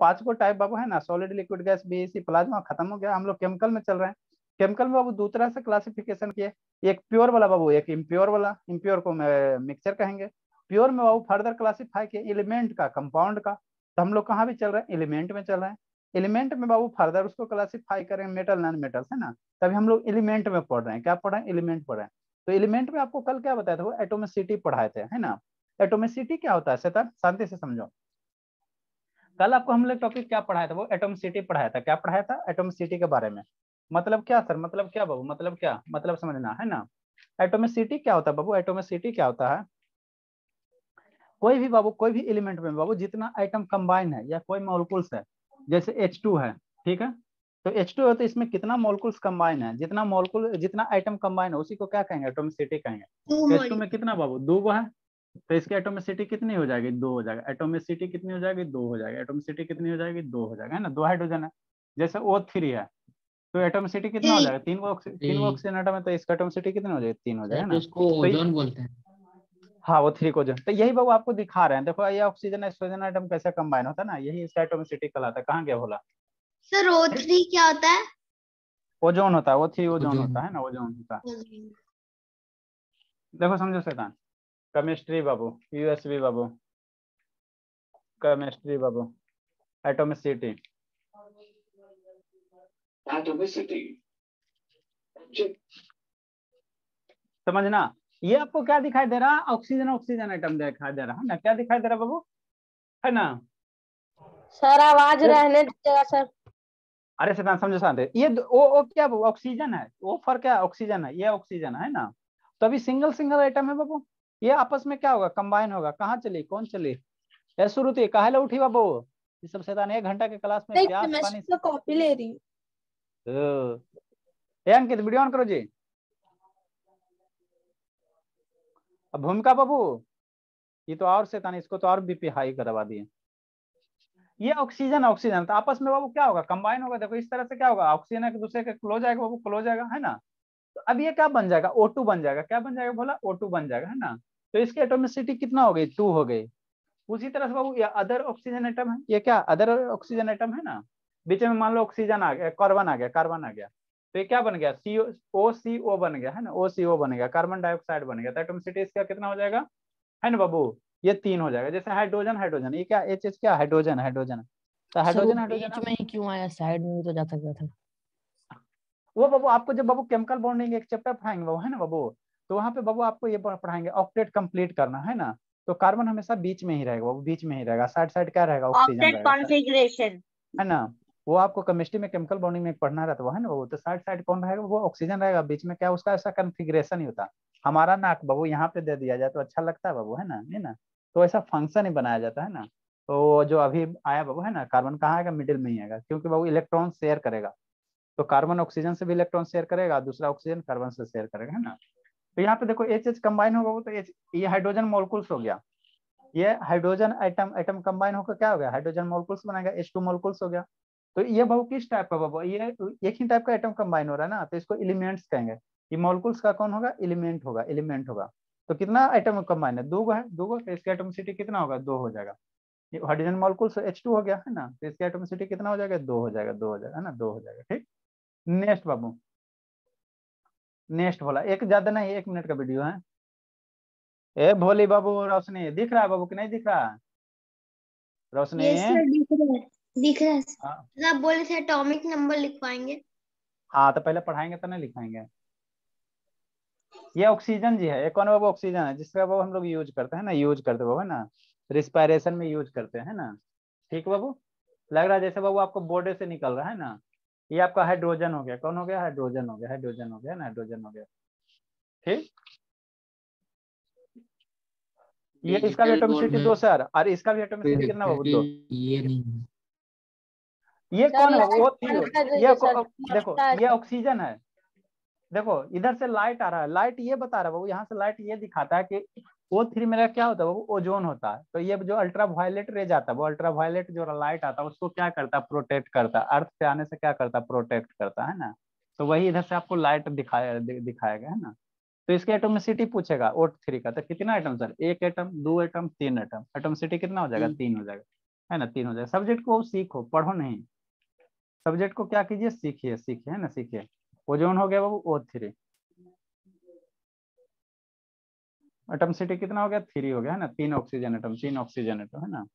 पांच को टाइप बाबू है ना, solid, liquid, gas, BEC, plasma, खत्म हो गया। हम लोग केमिकल में चल रहे हैं। केमिकल में बाबू दो तरह से क्लासिफिकेशन किए, एक प्योर वाला बाबू, एक इम्प्योर वाला। इम्प्योर को मिक्सचर कहेंगे। प्योर में बाबू फर्दर क्लासिफाई किए एलिमेंट का, कंपाउंड का। तो हम लोग कहाँ भी चल रहे हैं, एलिमेंट में चल रहे हैं। एलिमेंट में बाबू फर्दर उसको क्लासिफाई करें मेटल नॉन मेटल्स, है ना। तभी हम लोग एलिमेंट में पढ़ रहे हैं। क्या पढ़ रहे हैं, एलिमेंट पढ़ रहे हैं। तो एलिमेंट में आपको कल क्या बताया था, वो एटोमिसिटी पढ़ाए थे, है ना। एटोमिसिटी क्या होता है शैतान, शांति से समझो। कल आपको हम लोग टॉपिक क्या पढ़ाया था, वो एटोमिसिटी पढ़ाया था। क्या पढ़ाया था, एटोमिसिटी के बारे में। मतलब क्या सर, मतलब क्या बाबू, मतलब क्या, मतलब समझना है ना। एटोमिसिटी क्या होता है बाबू, एटोमिसिटी क्या होता है, कोई भी बाबू, कोई भी एलिमेंट में बाबू जितना आइटम कंबाइन है या कोई मॉलिक्यूल्स है, जैसे H2 है, ठीक है। तो H2 है तो इसमें कितना मॉलिक्यूल्स कंबाइन है, जितना मॉलिक्यूल, जितना आइटम कंबाइन है उसी को क्या कहेंगे, एटोमिसिटी कहेंगे। तो H2 में कितना बाबू, दो है। तो इसकी एटोमिसिटी कितनी हो जाएगी, दो हो जाएगा। एटोमिसिटी कितनी हो जाएगी, दो हो जाएगा। एटोमिसिटी कितनी हो जाएगी, दो हो जाएगा, है ना। दो हाइड्रोजन है। जैसे O3 है तो एटोमिसिटी कितना हो जाएगा, तीन वो ऑक्सीजन एटम है, तो इसका एटोमिसिटी कितना हो जाएगा, तीन हो जाएगा ना। उसको तो ओजोन बोलते हैं। हाँ, वो थ्री को जो, तो यही बाबू आपको दिखा रहे हैं। देखो ये ऑक्सीजन नाइट्रोजन एटम कैसे कंबाइन होता है ना, यही इसका एटोमिसिटी कहलाता है। कहाँ गया बोला सर O3 क्या होता है? ओजोन होता है, वो थ्री ओजोन ओजोन। होता है ना, ओजोन होता है। देखो समझो शैतान, केमिस्ट्री बाबू, यूएसबी बाबू, केमिस्ट्री बाबू, एटोमिसिटी, एटोमिसिटी समझना। ये आपको क्या दिखाई दे रहा है, ऑक्सीजन, ऑक्सीजन एटम दिखाई दे रहा है ना। क्या दिखाई दे रहा है बाबू, है ना। सर आवाज रहने दीजिएगा सर। अरे शैतान समझो शांत, ये वो क्या बाबू, ऑक्सीजन है, वो फर्क क्या है, ऑक्सीजन है, ये ऑक्सीजन है ना। तो अभी सिंगल सिंगल आइटम है बाबू, ये आपस में क्या होगा, कंबाइन होगा। कहाँ चली, कौन चली, ये श्रुति काहे ला उठी बाबू। ये सब शैतान 1 घंटा के क्लास में प्यास पानी सेमेस्टर का कॉपी ले रही हूँ। अंकित वीडियो ऑन करो जी। अब भूमिका बाबू, ये तो और शैतान, इसको तो और बीपी हाई करवा दिए। ये ऑक्सीजन, ऑक्सीजन तो आपस में बाबू क्या होगा, कंबाइन होगा। देखो इस तरह से क्या होगा, ऑक्सीजन एक दूसरे के क्लोज आएगा बाबू, क्लोज आएगा, है ना। तो अब ये क्या बन जाएगा, O2 बन जाएगा। क्या बन जाएगा बोला, O2 बन जाएगा, है ना। तो इसकी एटोमिसिटी कितना हो गई, 2 हो गई। उसी तरह से बाबू ये अदर ऑक्सीजन एटम है, ये क्या अदर ऑक्सीजन एटम है ना। बीच में मान लो ऑक्सीजन आ गया, कार्बन आ गया, कार्बन आ गया, तो ये क्या बन गया, OCO बन गया, है ना। OCO बन गया, कार्बन डाइऑक्साइड बन गया। तो एटोमिसिटी इसका कितना हो जाएगा, है ना बाबू, ये 3 हो जाएगा। जैसे हाइड्रोजन, हाइड्रोजन ये क्या, एच क्या, हाइड्रोजन, हाइड्रोजन। तो सर वो हाइड्रोजन, हाइड्रोजन बीच में ही क्यों आया, साइड में भी तो जा सकता था। वो बाबू आपको जब बाबू केमिकल बॉन्डिंग एक चैप्टर पढ़ाएंगे बाबू, है ना बाबू, तो वहाँ पे बाबू आपको ये पढ़ाएंगे ऑक्टेट कंप्लीट करना, है ना। तो कार्बन हमेशा बीच में ही रहेगा बाबू, बीच में ही रहेगा। साइड साइड क्या रहेगा, ऑक्सीजन ऑक्टेट रहेगा, कॉन्फ़िगरेशन, है ना। वो आपको केमिस्ट्री में केमिकल बॉन्डिंग में पढ़ना रहता है, है ना बाबू। तो साइड साइड कौन रहेगा, वो ऑक्सीजन रहेगा, बीच में क्या उसका ऐसा कन्फिग्रेशन ही होता है। हमारा नाक बाबू यहाँ पे दे दिया जाए तो अच्छा लगता है बाबू, है ना, नहीं ना। तो ऐसा फंक्शन ही बनाया जाता है ना। तो जो अभी आया बाबू, है ना, कार्बन कहाँ आएगा, मिडिल में ही आएगा, क्योंकि बाबू इलेक्ट्रॉन शेयर करेगा। तो कार्बन ऑक्सीजन से भी इलेक्ट्रॉन शेयर करेगा, दूसरा ऑक्सीजन कार्बन से शेयर करेगा, है ना। तो यहाँ पे देखो एच कंबाइन होगा, तो एच, ये हाइड्रोजन मॉलिक्यूल्स हो गया। ये हाइड्रोजन एटम, एटम कंबाइन होकर क्या हो गया, हाइड्रोजन मॉलिक्यूल्स बनाएगा, H2 मॉलिक्यूल्स हो गया। तो ये बहु किस टाइप का बाबू, ये एक ही टाइप का एटम कंबाइन हो रहा है ना, तो इसको एलिमेंट्स कहेंगे। ये मॉलिक्यूल्स का कौन होगा, एलिमेंट होगा, एलिमेंट होगा। तो कितना आइटम कंबाइन है, दो है, दो, तो इसका एटोमिसिटी कितना होगा, दो हो जाएगा। ये हाइड्रोजन मॉलिक्यूल्स H2 हो गया, है ना, तो इसका एटोमिसिटी कितना हो जाएगा, दो हो जाएगा, दो हो जाएगा, है ना, दो हो जाएगा। ठीक, नेक्स्ट बाबू, नेक्स्ट बोला, एक ज्यादा नहीं, 1 मिनट का वीडियो है। ए भोली बाबू, रोशनी दिख रहा है बाबू कि नहीं दिख रहा है, रोशनी। यस सर दिख रहा है, दिख रहा है सर। हाँ आप बोले थे एटॉमिक नंबर लिखवाएंगे। हाँ, तो पहले पढ़ाएंगे तो नहीं लिखाएंगे। ये ऑक्सीजन जी है, ये कौन बाबू, ऑक्सीजन है, जिसका बाबू हम लोग यूज करते हैं ना, यूज करते बाबू, है ना, रिस्पायरेशन में यूज करते हैं ना। ठीक बाबू, लग रहा है जैसे बाबू आपको बोर्डे से निकल रहा है ना। ये आपका हाइड्रोजन हो गया, कौन हो गया, हाइड्रोजन हो गया, हाइड्रोजन हो गया ना, हाइड्रोजन हो गया। ठीक, ये इसका भी डिजिटल बोर्ड एटोमिसिटी में 2 सर, और इसका भी एटोमिसिटी कितना बाबू, 2। ये नहीं। ये सर कौन है बाबू, लाइट O3 बंद कर ये दीजिए सर, देखो लगता है ये सर। ऑक्सीजन है। देखो इधर से लाइट आ रहा है, लाइट ये बता रहा है बाबू, यहाँ से लाइट ये दिखाता है कि O3 मेरा क्या होता है बाबू, ओजोन होता है। तो ये जो अल्ट्रा वायलेट रेज आता है, वो अल्ट्रा वायलेट जो लाइट आता है उसको क्या करता है, प्रोटेक्ट करता है, अर्थ पे आने से क्या करता है, प्रोटेक्ट करता है ना। तो वही इधर से आपको लाइट दिखाया गया, है ना। तो इसके एटोमिसिटी पूछेगा O3 का, तो कितना एटम सर, एक एटम, दो एटम, तीन एटम, एटोमिसिटी कितना हो जाएगा, 3 हो जाएगा, है ना, 3 हो जाएगा। सब्जेक्ट को सीखो, पढ़ो नहीं, सब्जेक्ट को क्या कीजिए, सीखिए सीखिए, है ना, सीखिए। ओजोन हो गया बाबू O3, एटमसिटी कितना हो गया, 3 हो गया, है ना, 3 ऑक्सीजन एटम, 3 ऑक्सीजन एटम, है ना।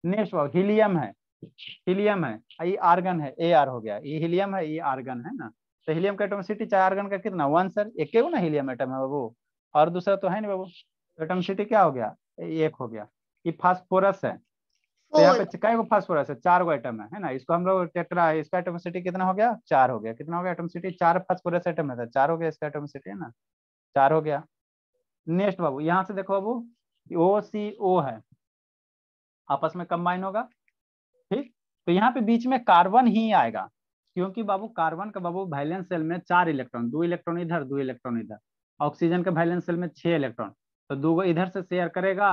नेक्स्ट बाबू हीलियम है, हीलियम है, ये आर्गन है, Ar हो गया, ये हीलियम है, ये आर्गन है ना। तो हीलियम का एटमसिटी चाहे आर्गन का कितना 1 सर, एक ही ना हीलियम एटम है बाबू, और दूसरा तो है नहीं बाबू। तो एटमसिटी क्या हो गया, 1 हो गया। ये फास्फोरस है, तो यहाँ 4। पे काय गो फास्फोरस है, 4 गो एटम है ना, इसको हम लोग टेट्रा, इसका एटमसिटी कितना हो गया, 4 हो गया। कितना हो गया एटमसिटी, 4 फास्फोरस एटम है, 4 हो गया इसका एटमसिटी, है ना, 4 हो गया। नेक्स्ट बाबू यहाँ से देखो बाबू, OCO है, आपस में कंबाइन होगा, ठीक। तो यहाँ पे बीच में कार्बन ही आएगा, क्योंकि बाबू कार्बन का बाबू वैलेंस शेल में 4 इलेक्ट्रॉन, 2 इलेक्ट्रॉन इधर, 2 इलेक्ट्रॉन इधर। ऑक्सीजन का वैलेंस शेल में 6 इलेक्ट्रॉन, तो 2 इधर से शेयर करेगा,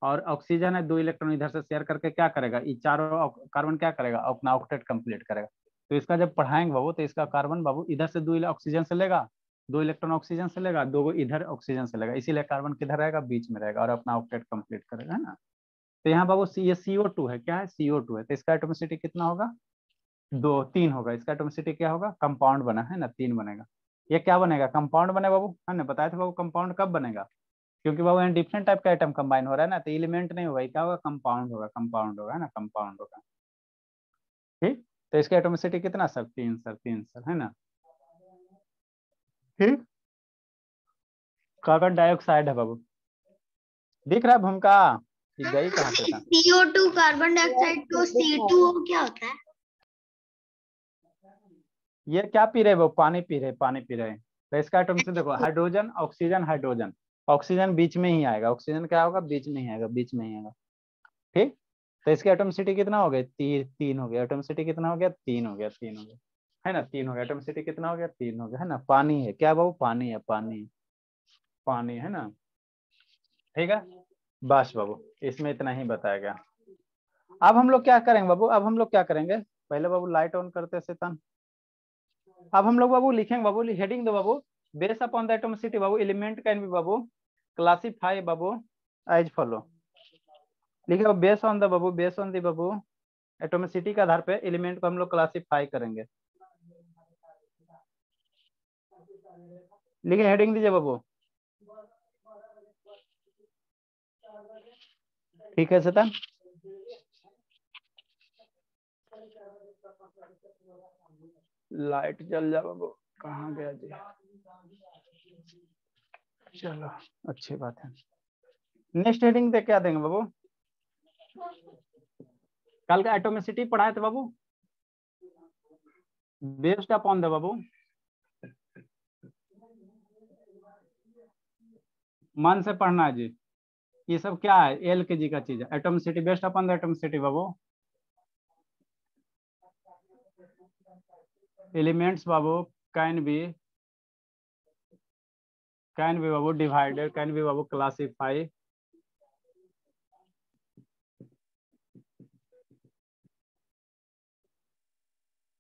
और ऑक्सीजन है 2 इलेक्ट्रॉन इधर से शेयर करके क्या करेगा, ये चारों कार्बन क्या करेगा, अपना ऑक्टेट कंप्लीट करेगा। तो इसका जब पढ़ाएंगे बाबू, तो इसका कार्बन बाबू इधर से 2 ऑक्सीजन से लेगा, 2 इलेक्ट्रॉन ऑक्सीजन से लेगा, 2 इधर ऑक्सीजन से लेगा, इसीलिए कार्बन किधर रहेगा, बीच में रहेगा, और अपना ऑक्टेट कंप्लीट करेगा, है ना। तो यहाँ बाबू ये CO2 है, क्या है, CO2 है, तो इसका एटोमिसिटी कितना होगा, 3 होगा। इसका एटोमिसिटी क्या होगा, कंपाउंड बना है ना, 3 बनेगा। ये क्या बनेगा, कंपाउंड बने बाबू, है ना, बताया था बाबू कंपाउंड कब बनेगा, क्योंकि बाबू यहाँ डिफरेंट टाइप का आइटम कंबाइन हो रहा है ना, तो एलिमेंट नहीं होगा, क्या होगा, कंपाउंड होगा, कंपाउंड होगा, है ना, कंपाउंड होगा, ठीक। तो इसका एटोमिसिटी कितना सर, 3 सर, 3 सर, है ना, ठीक। कार्बन डाइऑक्साइड है बाबू, दिख रहा है भूमिका, ये गई कहाँ पे था, CO2 कार्बन डाइऑक्साइड तो C2O क्या होता है? ये क्या पी रहे वो, पानी पी रहे, पानी पी रहे। तो इसका एटोमिसिटी देखो, हाइड्रोजन ऑक्सीजन हाइड्रोजन, ऑक्सीजन बीच में ही आएगा, ऑक्सीजन क्या होगा, बीच में ही आएगा, बीच में ही आएगा, ठीक। तो इसके एटोमिसिटी कितना हो गया, 3 हो गया, एटोमिसिटी कितना हो गया, 3 हो गया, 3 हो गया, है ना, 3 हो गया, एटोमिसिटी कितना हो गया, 3 हो गया, है ना। पानी है, क्या बाबू, पानी है, पानी, पानी, है ना, ठीक है। बस बाबू इसमें इतना ही बताया गया। अब हम लोग क्या करेंगे बाबू, अब हम लोग क्या करेंगे, पहले बाबू लाइट ऑन करते शैतान। अब हम लोग बाबू लिखेंगे बाबू, हेडिंग दो बाबू, बेस अपॉन द एटोमिसिटी बाबू, एलिमेंट कैन बी बाबू क्लासिफाई बाबू एज फॉलो। लिखे बेस ऑन द बाबू, बेस ऑन दी बाबू एटोमिसिटी के आधार पे एलिमेंट को हम लोग क्लासिफाई करेंगे। लिखे हेडिंग दीजिए बाबू, ठीक है शैतान। लाइट जल जा बाबू, कहाँ गया जी, चलो अच्छी बात है। नेक्स्ट हेडिंग पे क्या देंगे बाबू, कल का एटोमिसिटी पढ़ाए थे बाबू, बेस्ड अपॉन द बाबू, मन से पढ़ना है जी, ये सब क्या है, LKG का चीज है। Atomicity based upon the atomicity बाबू, एलिमेंट्स बाबू कैन बी बाबू डिवाइडेड, कैन बी बाबू क्लासिफाई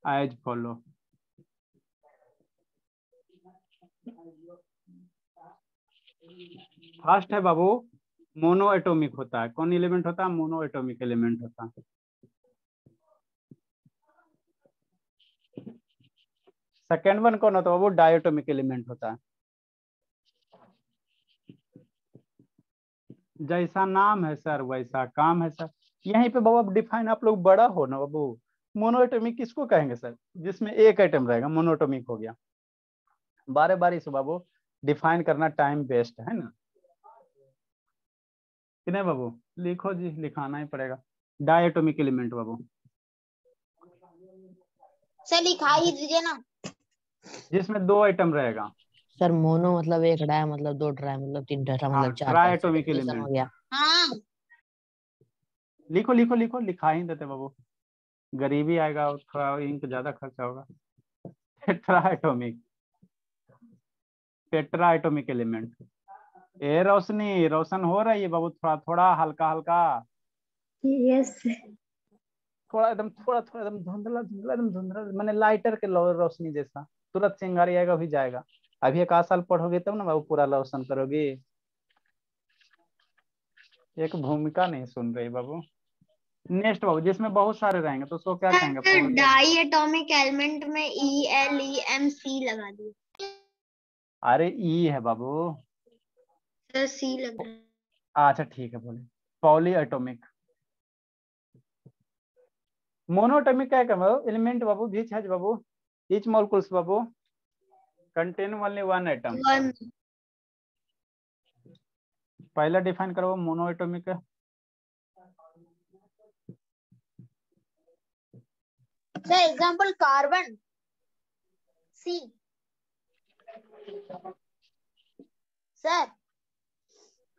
एज फॉलो। फर्स्ट है बाबू मोनो एटोमिक होता है, कौन एलिमेंट होता है, मोनो एटोमिक एलिमेंट होता है। सेकेंड वन कौन होता है बाबू, डायटोमिक एलिमेंट होता है। जैसा नाम है सर वैसा काम है सर, यहीं पे बाबू डिफाइन आप लोग बड़ा हो ना बाबू। मोनोएटोमिक किसको कहेंगे सर, जिसमें एक आइटम रहेगा, मोनोएटोमिक हो गया। बारे बारी से बाबू डिफाइन करना टाइम वेस्ट है ना, कि नहीं बाबू, लिखो जी, लिखाना ही पड़ेगा। डायटोमिक एलिमेंट बाबू, सर लिखा ही दीजिए ना। जिसमें 2 आइटम रहेगा। सर मोनो मतलब 1 डाय मतलब 2 ट्राई मतलब 3 टेट्रा हाँ, मतलब 4 ट्राइएटोमिक सब्स्टिट्यूशन हो एलिमेंट। गया। हाँ लिखो लिखो लिखो, लिखा ही देते बाबू, गरीबी आएगा और थोड़ा इंक ज्यादा खर्चा होगा। टेट्राएटोमिक, टेट्राएटोमिक एलिमेंट। ए रोशनी, रोशन हो रही है बाबू, थोड़ा थोड़ा हल्का हल्का, यस थोड़ा एकदम, थोड़ा थोड़ा एकदम धुंधला धुंधला, एकदम धुंधला, मैंने लाइटर के रोशनी जैसा, तुरंत चिंगारी आएगा भी जाएगा। अभी 1 आध साल पढ़ोगे तब ना बाबू पूरा रोशन करोगी। एक भूमिका नहीं सुन रही बाबू, नेक्स्ट बाबू जिसमें बहुत सारे रहेंगे तो उसको क्या कहेंगे? सर डाई एटॉमिक एलिमेंट में ELEMC लगा दिए। अरे ई है बाबू। सर सी लग रहा है। अच्छा ठीक है, बोले पॉली एटॉमिक। मोनोएटॉमिक क्या है बाबू? एलिमेंट बाबू बीच है बाबू, ईच मॉलिक्यूल्स बाबू contain only one atom. One. पहला डिफाइन करो monoatomic. Sir example carbon C. Sir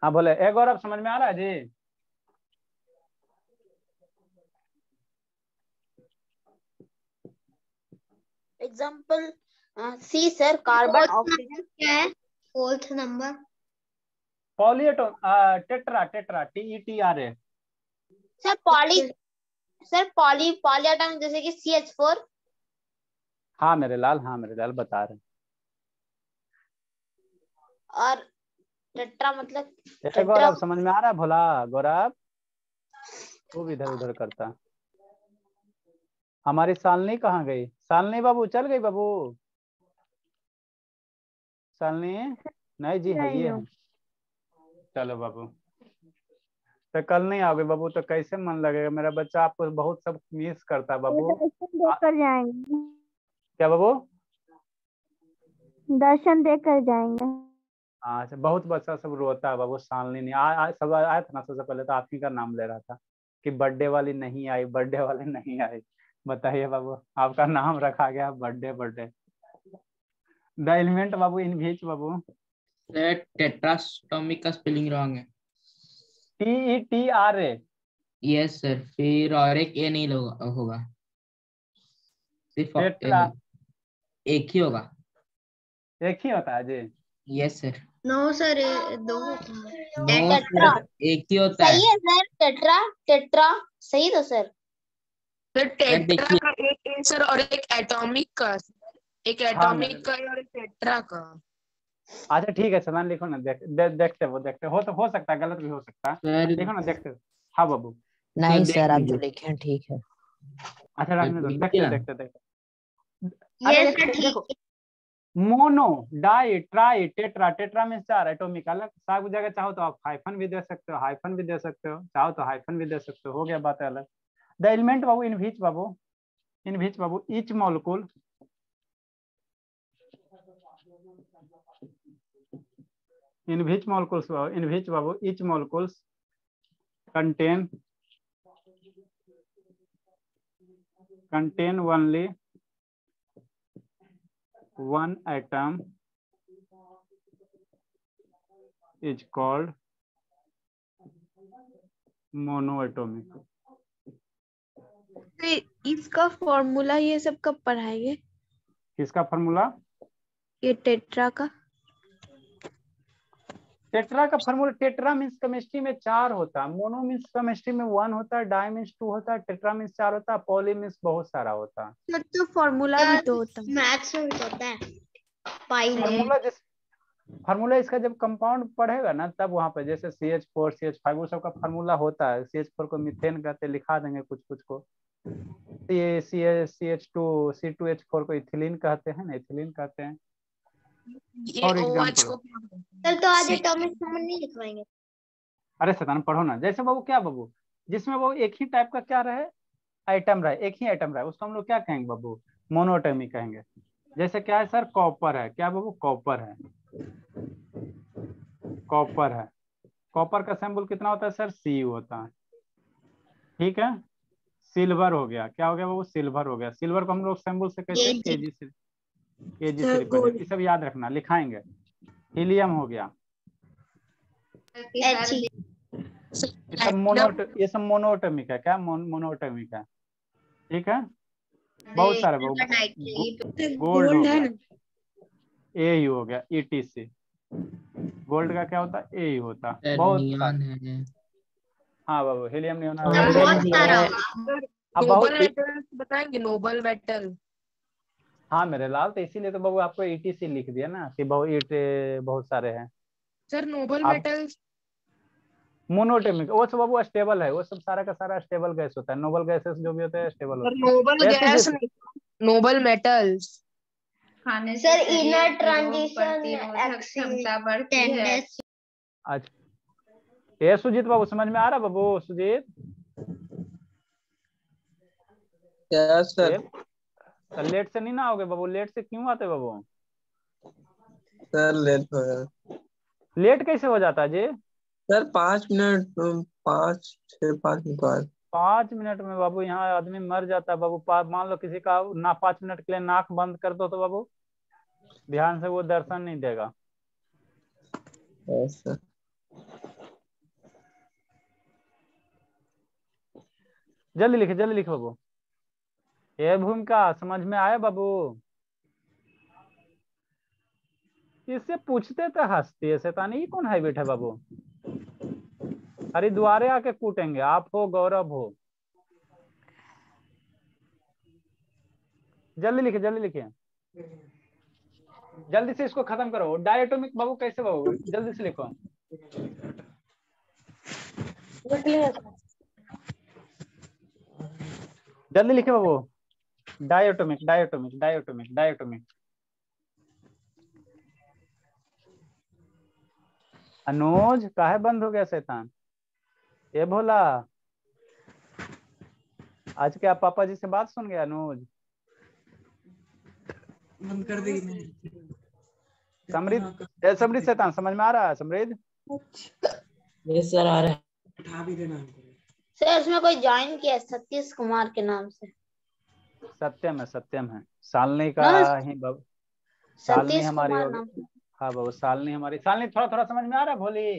हाँ बोले, एक और अब समझ में आ रहा है जी? Example C sir, carbon oxygen. क्या है fourth number? Polyatom tetra, tetra TETRA। Sir poly atomic जैसे कि CH4। हाँ मेरे लाल, हाँ मेरे लाल बता रहे हैं। और टेट्रा मतलब एक और अब समझ में आ रहा है भोला गौरव? वो भी इधर उधर करता। हमारी सालनी कहाँ गई? सालनी बाबू चल गई बाबू? सालनी नहीं जी, है ये है। चलो बाबू, तो कल नहीं आओगे बाबू तो कैसे मन लगेगा? मेरा बच्चा आपको बहुत सब मिस करता है बाबू। देकर जाएंगे, क्या बाबू? दर्शन देकर जाएंगे। अच्छा, बहुत बच्चा सब रोता है बाबू। सालनी नहीं आ, सब आया था ना, सबसे पहले तो आप ही का नाम ले रहा था कि बर्थडे वाली नहीं आई, बर्थडे वाली नहीं आई। बताइए बाबू, आपका नाम रखा गया बर्थडे बर्थडे। द एलिमेंट बाबू इन बीच बाबू। सर टेट्रास्टोमिक का स्पेलिंग रॉन्ग है। TETRA। यस सर, फिर और एक ए नहीं होगा, सिर्फ टेट्रा एक ही होगा। एक ही होता है जी? Yes sir. नो सर, दो होता है। नो टेट्रा सर, एक ही होता है। सही है सर, टेट्रा सही तो सर। सर टेट्रा देखिए, का एक ए सर, और एक एटॉमिक का, एक एटॉमिक का और एक टेट्रा का। अच्छा ठीक है समान, लिखो ना, देखते वो देखते हो, तो हो सकता है गलत भी हो सकता है, सर लिखो ना देखते। हाँ बाबू। नहीं देख सर, आप लीजिए। जो लिखे हैं ठीक है। अच्छा रखने दो, देखिए देखते ना। देखते देखते। ये अरे सर ठीक देखो, mono di tri tetra, tetra में 4 एटॉमिक, अलग साग जगह चाहो तो आप हाइफन भी दे सकते हो, हाइफन भी दे सकते हो, चाहो तो हाइफन भी दे सकते हो गया बात है अलग। द एलिमेंट बाबू in which Babu, in which Babu each molecule, in which molecules babu each molecules contain only one atom is called monoatomic। इसका फॉर्मूला ये सब कब पढ़ाएंगे? किसका फॉर्मूला? ये टेट्रा का। टेट्रा का फॉर्मूला, टेट्रा मीन्स केमिस्ट्री में 4 होता है, मोनो मीन्स केमिस्ट्री में 1 होता है, डाई मीन्स 2 होता है, टेट्रा मीन्स 4 होता है, पॉली मीन्स बहुत सारा होता है। तो फॉर्मूला भी तो होता है। मैथ्स में भी होता है पाइलेट। फार्मूला इसका जब कंपाउंड पढ़ेगा ना तब वहां पे, जैसे CH4 CH5 वो सब का फार्मूला होता है। CH4 को मीथेन कहते, लिखा देंगे कुछ कुछ को। CH2 C2H4 को इथिलीन कहते हैं ना, इथिलीन कहते हैं ये फॉर OH एग्जाम्पल। को कल तो आज एटॉमिक नंबर नहीं लिखवाएंगे। अरे सतान पढ़ो ना। जैसे बाबू क्या बाबू, जिसमें वो एक ही टाइप का क्या रहे, आइटम रहे, एक ही आइटम रहे, उसको हम लोग क्या कहेंगे बाबू? मोनोटॉमिक कहेंगे। जैसे क्या है सर, कॉपर है, क्या बाबू? कॉपर है, कॉपर है। कॉपर का सैंपल कितना होता है सर? Cu होता है, ठीक है। सिल्वर हो गया, क्या हो गया बाबू? सिल्वर हो गया। सिल्वर को हम लोग सैंपल से कैसे? Kg से, Kg से रिप्रेजेंट, ये सब याद रखना, लिखाएंगे। हीलियम हो गया, ये सब मोनोटॉमिक है, क्या मोनोटॉमिक है, ठीक है। बहुत सारे बाबू, गोल्ड हो गया, Au हो गया, ETC। गोल्ड का क्या होता है? A होता है, बहुत नियॉन सारे। है। हाँ बाबू, हीलियम नहीं होना। बहुत सारा नोबल मेटल बताएंगे, नोबल मेटल। हाँ मेरे लाल, तो इसीलिए तो बाबू आपको ETC लिख दिया ना कि बहुत सारे हैं। सर नोबल आप मेटल मोनोटेमिक वो सब बाबू स्टेबल है, वो सब सारा का सारा स्टेबल गैस होता है, नोबल गैसेस जो भी होते हैं स्टेबल होते हैं। नोबल ऐसे गैस जैसे- नहीं, नोबल मेटल्स। खाने से सर शरीर इनर की रोग ट्रांजिशन प्रतिरोधक क्षमता बढ़ती है। टेंडेंसी। अच्छा ये सुजीत बाबू समझ में आ रहा बाबू? सुजीत क्या सर? तो लेट से नहीं ना आओगे बाबू? लेट से क्यों आते बाबू? सर लेट हो गया। लेट कैसे हो जाता है जी? सर 5 मिनट 5 मिनट बाद। 5 मिनट में बाबू यहाँ आदमी मर जाता है बाबू। मान लो किसी का ना 5 मिनट के लिए नाक बंद कर दो तो बाबू ध्यान से वो दर्शन नहीं देगा। सर जल्दी लिखे बाबू। ये भूमिका समझ में आया बाबू? इससे पूछते थे हंसती है शैतानी, ये कौन हैबिट है बाबू? हरिद्वारे आके कूटेंगे, आप हो गौरव हो। जल्दी लिखे जल्दी से इसको खत्म करो। डायटोमिक बाबू कैसे बाबू? जल्दी से लिखो। जल्दी लिखे बाबू। डायटोमिक। अनुज काहे बंद हो गया शैतान? ये भोला आज क्या पापा जी से बात सुन गया? अनुज बंद कर देगी। समृद्ध शैतान समझ में आ रहा है? समृद्ध यस सर आ रहा है। उठा भी देना। सर इसमें कोई ज्वाइन किया है सतीश कुमार के नाम से। सत्यम है सालनी का ही बाबू। सालनी सतीश हमारी कुमार होगी। नाम से। हाँ बाबू सालनी हमारी। सालनी थोड़ा समझ में आ रहा है भोली?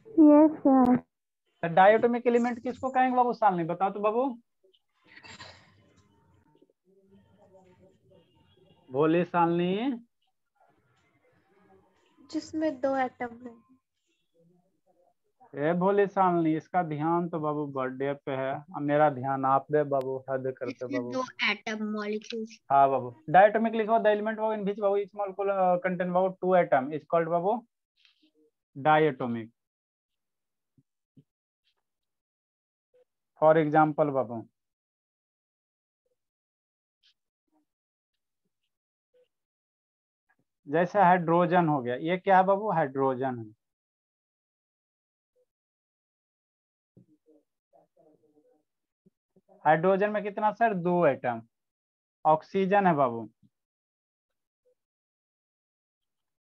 Yes sir. तो डायटोमिक एलिमेंट किसको कहेंगे बाबू? सालनी बताओ तो बाबू। भोली सालनी जिसमें 2 एटम है। ए भोली सालनी इसका ध्यान तो बाबू बर्थडे पे है। अब मेरा ध्यान आप दे बाबू, हद करते बाबू। 2 एटम मॉलिक्यूल्स। हाँ बाबू डायटोमिक लिखो। द एलिमेंट बाबू इन विच बाबू each molecule contain बाबू 2 atom is called बाबू डायटोमिक। फॉर एग्जाम्पल बाबू जैसे हाइड्रोजन हो गया, ये क्या है बाबू? हाइड्रोजन है। हाइड्रोजन में कितना सर? 2 एटम। ऑक्सीजन है बाबू।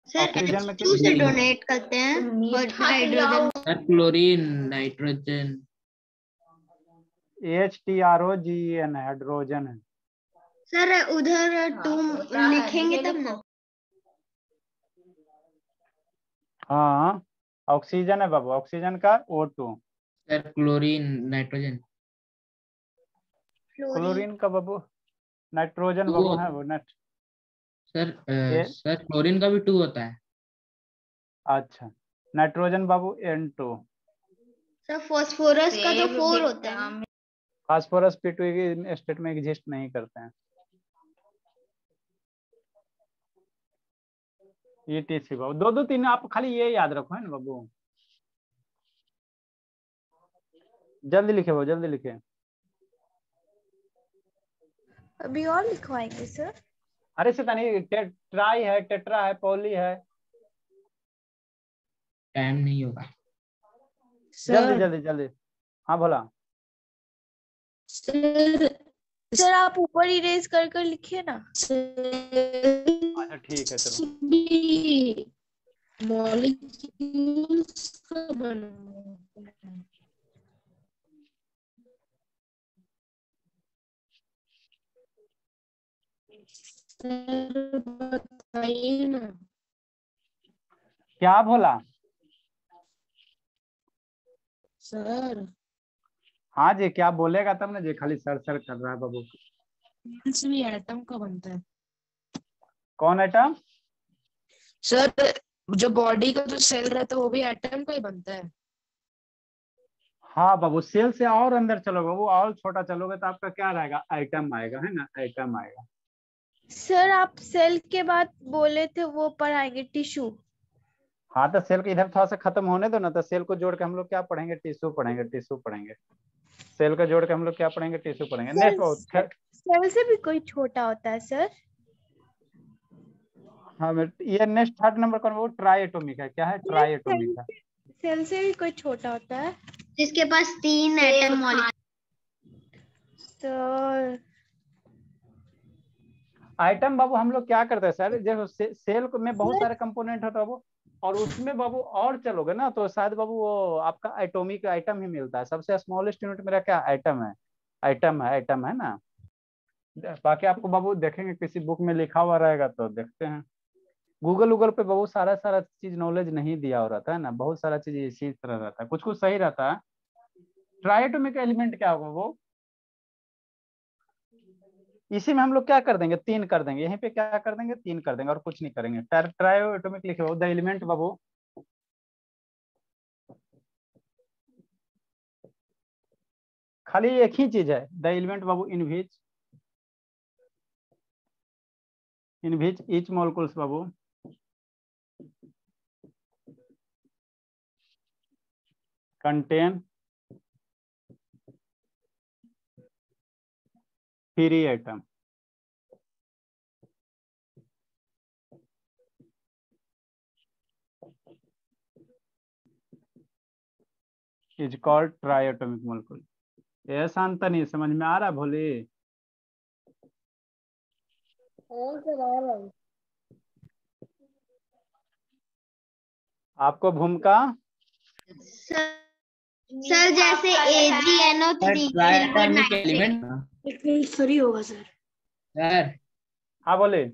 सर ऑक्सीजन में H2 से कितना? डोनेट करते हैं और hydrogen sir chlorine, nitrogen. HTROGEN hydrogen है। सर उधर 2 लिखेंगे तब ना। हाँ ऑक्सीजन है बाबू। ऑक्सीजन का O2। Sir chlorine, nitrogen. Chlorine का बाबू नाइट्रोजन बाबू है वो नेट। सर क्लोरीन का भी 2 होता है। अच्छा नाइट्रोजन बाबू N2। सर फास्फोरस का तो 4 होता है। फास्फोरस P2 की स्टेट में एग्जिस्ट नहीं करते हैं। ETC बाबू 2 3 आप खाली ये याद रखो है ना बाबू। जल्दी लिखे बाबू जल्दी लिखे। अभी और लिखवाएंगे सर? अरे शैतानी ट्राई है, टेट्रा है, पॉली है। टाइम नहीं होगा। जल्दी। हाँ भोला। सर आप ऊपर इरेज कर लिखिए ना। अच्छा ठीक है चलो। मॉलिक्यूल्स का बना बताइए ना। क्या भोला? सर हाँ जी क्या बोलेगा तब ना जी, खाली सर कर रहा है बाबू। सेल्स भी एटम का बनता है। कौन एटम? सर जो बॉडी का जो सेल रहता है वो भी एटम का ही बनता है। हाँ बाबू सेल से और अंदर चलोगे बाबू, और छोटा चलोगे तो आपका क्या रहेगा? आइटम आएगा है ना, आइटम आएगा। सर आप सेल के बाद बोले थे वो पढ़ाएंगे टिश्यू। हाँ तो सेल को इधर थोड़ा सा खत्म होने दो ना, तो सेल को जोड़ के हम लोग क्या पढ़ेंगे, टिश्यू पढ़ेंगे, टिश्यू पढ़ेंगे। सेल को जोड़ के हम लोग क्या पढ़ेंगे, टिश्यू पढ़ेंगे। नेक्स्ट सेल से भी कोई छोटा होता है सर? हाँ ये नेक्स्ट थर्ड नंबर कौन, वो ट्राई एटॉमिक है। क्या है, ट्राई एटॉमिक है। सेल से भी कोई छोटा होता है जिसके पास 3 एटम मॉलिक्यूल। तो आइटम बाबू हम लोग क्या करते हैं सर, जब सेल में बहुत सारे कंपोनेंट होता है बाबू, और उसमें बाबू और चलोगे ना तो शायद बाबू वो आपका एटॉमिक आइटम ही मिलता है। सबसे स्मॉलेस्ट यूनिट मेरा क्या, आइटम है, आइटम है ना। बाकी आपको बाबू देखेंगे किसी बुक में लिखा हुआ रहेगा तो देखते हैं। गूगल पे बहुत सारा चीज नॉलेज नहीं दिया हो रहता है ना, बहुत सारा चीज इसी तरह रहता है, कुछ कुछ सही रहता है। ट्राइएटॉमिक एलिमेंट क्या होगा, वो इसी में हम लोग क्या कर देंगे, 3 कर देंगे। यहीं पे क्या कर देंगे, 3 कर देंगे और कुछ नहीं करेंगे। ट्राइएटॉमिक लिखे हो द एलिमेंट बाबू, खाली एक ही चीज है, द एलिमेंट बाबू इन विच ईच मॉलिक्यूल्स बाबू contain 3 atom. Is called triatomic molecule. ये शांता नहीं समझ में आ रहा भोली? आपको भूमिका सर जैसे AgNO3 ट्राइएटॉमिक एलिमेंट सॉरी होगा सर। सर हाँ बोले,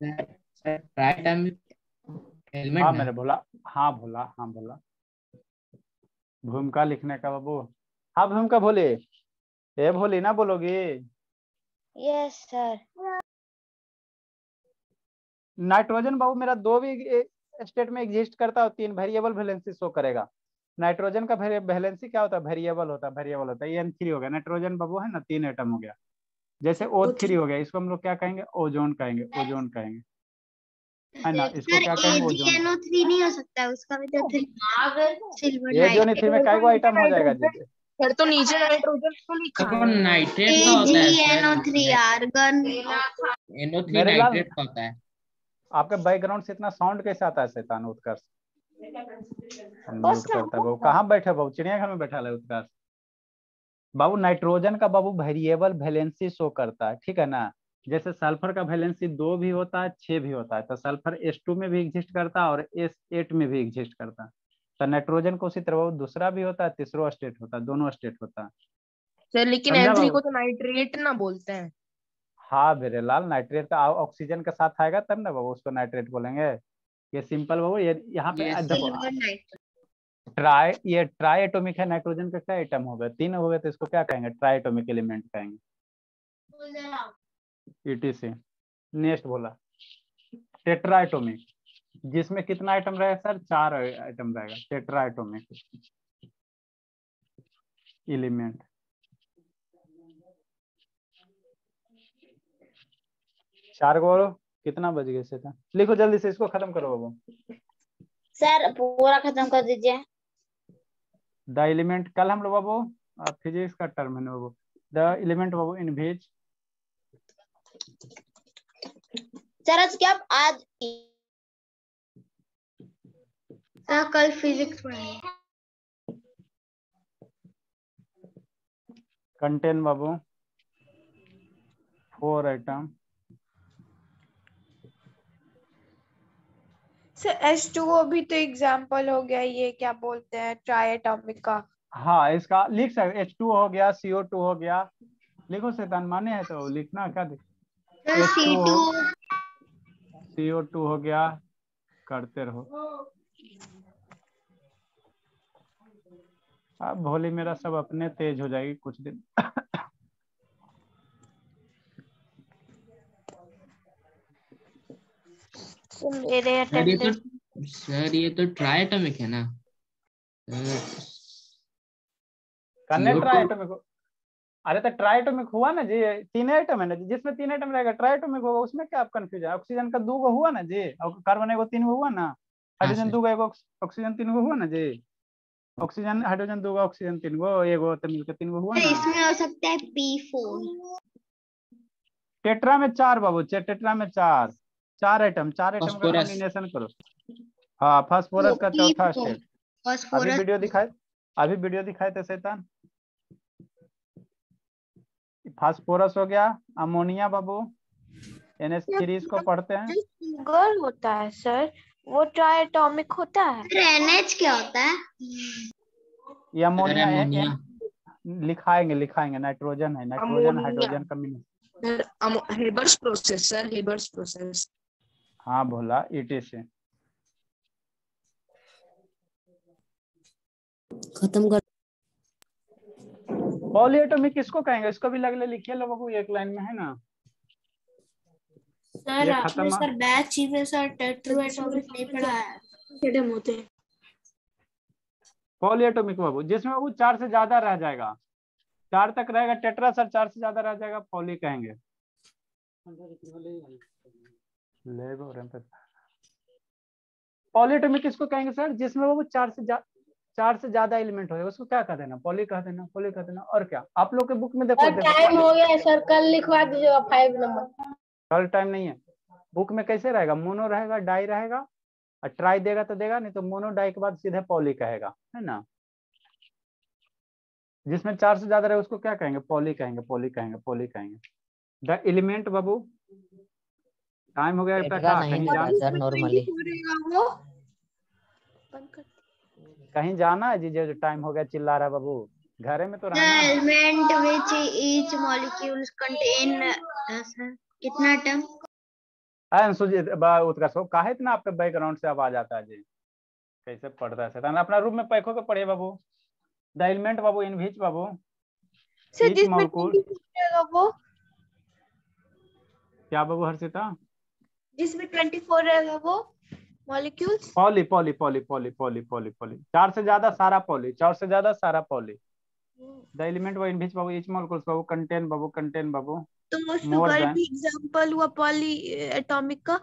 ट्राइएटॉमिक एलिमेंट हाँ ना? मैंने बोला, हाँ बोला भूमिका लिखने का बाबू। हाँ भूमिका बोले, ये भोली ना बोलोगी? Yes sir. नाइट्रोजन बाबू मेरा 2 भी स्टेट में एग्जिस्ट करता है, 3 वेरिएबल वैलेंसी शो करेगा। नाइट्रोजन का वैलेंसी क्या होता है, वेरिएबल होता है। ये N3 हो गया, नाइट्रोजन बाबू है ना 3 एटम हो गया। जैसे O3 हो गया, इसको हम लोग क्या कहेंगे, ओजोन कहेंगे, है ना। इसको क्या कहेंगे, ओजोन। AgNO3 नहीं हो सकता, उसका भी तो सिल्वर ये जो नहीं में काय को आइटम हो जाएगा जैसे। सर तो नीचे नाइट्रोजन को लिखा तो है। नाइट्रेट का होता है सर, AgNO3 आर्गन। NO3 मेरे लाल, नाइट्रेट का होता है। आपके बैकग्राउंड से इतना साउंड कैसे आता है शैतान उत्कर्ष? म्यूट करता है बाबू, कहाँ बैठे बाबू, चिड़ियाघर में बैठा है उत्कर्ष बाबू। नाइट्रोजन का बाबू वेरिएबल वैलेंसी शो करता है, ठीक है ना। जैसे सल्फर का वैलेंसी 2 भी होता है, 6 भी होता है, तो सल्फर S2 में भी एग्जिस्ट करता है और S8 में भी एग्जिस्ट करता है। तो नाइट्रोजन को उसी तरह दूसरा भी होता है, तीसरा स्टेट होता है, दोनों स्टेट होता है। सर लेकिन समझा N3 बाबू? को तो नाइट्रेट ना बोलते हैं। हाँ मेरे लाल, नाइट्रेट का ऑक्सीजन के साथ आएगा तब ना बाबू उसको नाइट्रेट बोलेंगे। ये सिंपल बाबू, ये यहाँ पे Yes, देखो, ये ट्राई एटॉमिक है। नाइट्रोजन का क्या आइटम हो गया, 3 हो गए, तो इसको क्या कहेंगे, ट्राई एटॉमिक एलिमेंट कहेंगे। ETC नेक्स्ट बोला टेट्रा एटॉमिक, जिसमें कितना आइटम रहेगा सर, 4 आइटम रहेगा। Tetra atomic element. चार को कितना बज गए से था, लिखो जल्दी से, इसको खत्म करो बाबू। सर पूरा खत्म कर दीजिए। द एलिमेंट, कल हम लोग बाबू फिजिक्स का टर्म है ना बाबू, द एलिमेंट बाबू इन विच। सर आज क्या आज कल फिजिक्स पढ़ाएंगे। कंटेन बाबू 4 आइटम। सर H2O भी तो एग्जाम्पल हो गया, ये क्या बोलते हैं ट्राइएटॉमिक का। हाँ इसका लिख सकते, H2 हो गया, CO2 हो गया। लिखो शैतान, माने है तो लिखना, क्या CO2 हो गया, करते रहो। अब भोली मेरा सब अपने तेज हो जाएगी कुछ दिन। मेरे अटेंडेंस सर ये तो ट्राइएटॉमिक है ना। करने CO2 ट्राइएटॉमिक, अरे तो ट्राइएटॉमिक हुआ ना जी, 3 आइटम है ना जी, जिसमें 3 आइटम रहेगा ट्राइएटॉमिक होगा। उसमें क्या आप कंफ्यूज है, ऑक्सीजन का 2 हुआ ना जी, और कार्बन 3 हुआ ना, हाइड्रोजन सर। दूगो एगो ऑक्सीजन 3 गो हुआ ना जी, ऑक्सीजन हाइड्रोजन दूगो ऑक्सीजन 3 गो एगो तो मिलकर 3 गो हुआ सर ना। इसमें हो सकता है P4। टेट्रा में 4 बाबू, टेट्रा में 4 आइटम का फास्फोरस। कॉम्बिनेशन करो। हाँ फास्फोरस का चौथा P4 स्टेट। अभी फास्फोरस। वीडियो दिखाए थे शैतान। फास्फोरस हो गया, अमोनिया बाबू NH3 इसको पढ़ते हैं। जो सिंगल होता है सर वो ट्राइएटॉमिक होता है। सर NH क्या होता है? ये अमोनिया अमोनिया। लिखाएंगे नाइट्रोजन है, nitrogen ammonia. Hydrogen combination. Haber's process sir, Haber's process. हाँ भोला ईटी से खत्म कर। पॉलीएटॉमिक किसको कहेंगे, इसको भी लगले लिखिए लो बाबू, एक लाइन में है ना। सर ये आपने खत्म। सर बैच में सर टेट्राएटॉमिक नहीं पढ़ा है, खत्म होते हैं। पॉलीएटॉमिक बाबू जिसमें बाबू 4 से ज्यादा रह जाएगा, 4 तक रहेगा टेट्रा सर, 4 से ज्यादा रह जाएगा पॉली कहेंगे। पॉलीएटॉमिक किसको कहेंगे सर, जिसमें बाबू 4 से ज्यादा एलिमेंट होगा उसको क्या कह देना, पॉली कह देना। और क्या आप लोग के बुक में देखो, टाइम हो गया सर, कल लिखवा दीजिएगा 5 नंबर। कल टाइम नहीं है। बुक में कैसे रहेगा, मोनो रहेगा, डाई रहेगा, और ट्राई देगा तो देगा, नहीं तो मोनो डाई के बाद सीधे पॉली कहेगा, है ना। जिसमें 4 से ज्यादा रहे उसको क्या कहेंगे, पॉली कहेंगे। द एलिमेंट बाबू टाइम हो गया टेट्रा नहीं कहीं होता सर नॉर्मली। कहीं जाना है जी, जो टाइम हो गया चिल्ला रहा है बाबू, घरे में तो The रहना है। element which each molecules contain sir कितना टर्म? उत्कर्ष काहे इतना आपके बैकग्राउंड से आवाज आता है जी, कैसे पढ़ता है शैतान। अपना रूम में पैखो के पढ़िए बाबू। द एलिमेंट बाबू इन विच बाबू सर each जिसमें molecule- 24 रहेगा वो, क्या बाबू हर्षिता, जिसमें 24 रहेगा वो मॉलिक्यूल्स। पॉली 4 से ज्यादा सारा poly. The element in which बाबू each molecules बाबू कंटेन बाबू तो More शुगर than- भी एग्जांपल हुआ पॉली एटॉमिक का।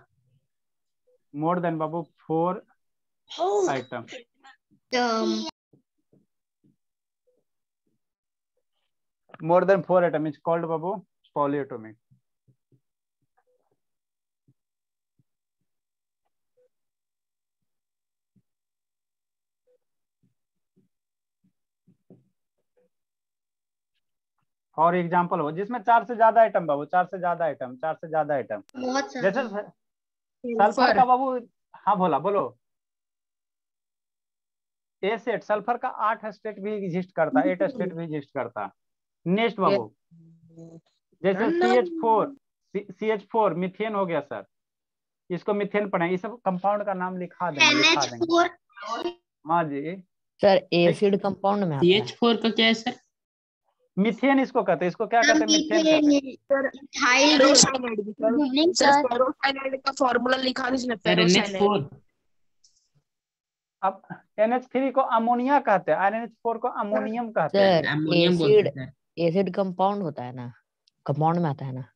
मोर देन बाबू 4 atom. More than 4 atom is called बाबू पॉलीएटॉमिक। और एग्जांपल हो जिसमें 4 से ज्यादा आइटम बाबू, 4 से ज्यादा आइटम। बहुत जैसे सारा। सल्फर का बाबू, हाँ बोलो एसिड, सल्फर का 8 स्टेट भी एग्जिस्ट करता है, 8 स्टेट भी एग्जिस्ट करता है। नेक्स्ट बाबू जैसे CH4 मीथेन हो गया सर, इसको मीथेन पढ़े, ये सब कंपाउंड का नाम लिखा देंगे। NH4 हाँ जी सर एसिड कंपाउंड में आता है। CH4 का क्या है सर? मीथेन इसको कहते हैं, इसको क्या कहते हैं, मीथेन कहते हैं। इथाइल सर फेरोसाइनाइड का फॉर्मूला लिखा दीजिए, फेरोसाइनाइड। NH4 अब NH3 को अमोनिया कहते हैं, NH4 को अमोनियम कहते हैं। सर अमोनियम बोलते हैं सर। एसिड कंपाउंड होता है ना, कंपाउंड में आता है ना।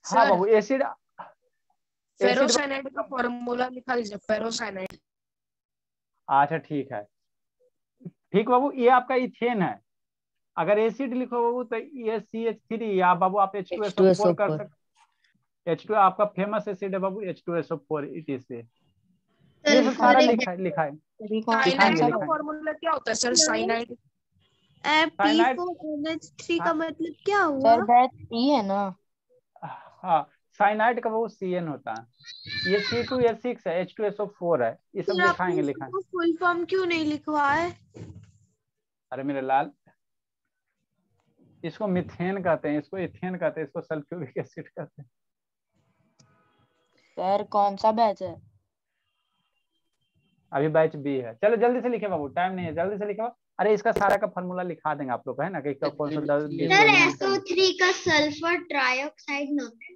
हाँ बाबू एसिड फेरोसाइनाइड का फॉर्मूला लिखा दीजिए, फेरोसाइनाइड। अच्छा ठीक है, ठीक बाबू ये आपका इथेन है। अगर एसिड लिखो बाबू तो ये CH3 या बाबू आप H2SO4 कर सकते। H2 आपका फेमस एसिड है बाबू, H2SO4 इट इज से। ये सब सारा लिखा है। साइनाइड का फॉर्मूला क्या होता है सर? साइनाइड P4NH3 का मतलब क्या हुआ? P है ना। हाँ साइनाइड का बाबू CN होता है। ये C2H6 है, H2SO4 है, ये सब लिखाएंगे। फुल फॉर्म क्यों नहीं लिखवाए? अरे मेरे लाल, इसको मिथेन कहते हैं, इसको इथेन कहते हैं, इसको सल्फ्यूरिक एसिड कहते हैं। सर कौन सा बैच है? अभी बैच B है। चलो जल्दी से लिखे बाबू, टाइम नहीं है, जल्दी से लिखो। अरे इसका सारा का फॉर्मूला लिखा देंगे आप लोग, है ना, कि कौन सा सर SO3 का सल्फर ट्राइऑक्साइड न होता है।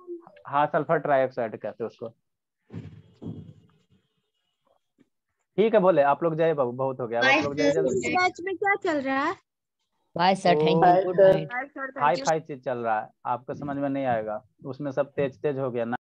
हाँ सल्फर ट्राइऑक्साइड कहते हैं उसको। ठीक है बोले आप लोग जाए बाबू, बहुत हो गया, आप लोग जाए जल्दी। बैच में क्या चल रहा है? Bye sir, thank you, good night. Hi fi चीज चल रहा है, आपको समझ में नहीं आएगा, उसमें सब तेज हो गया ना।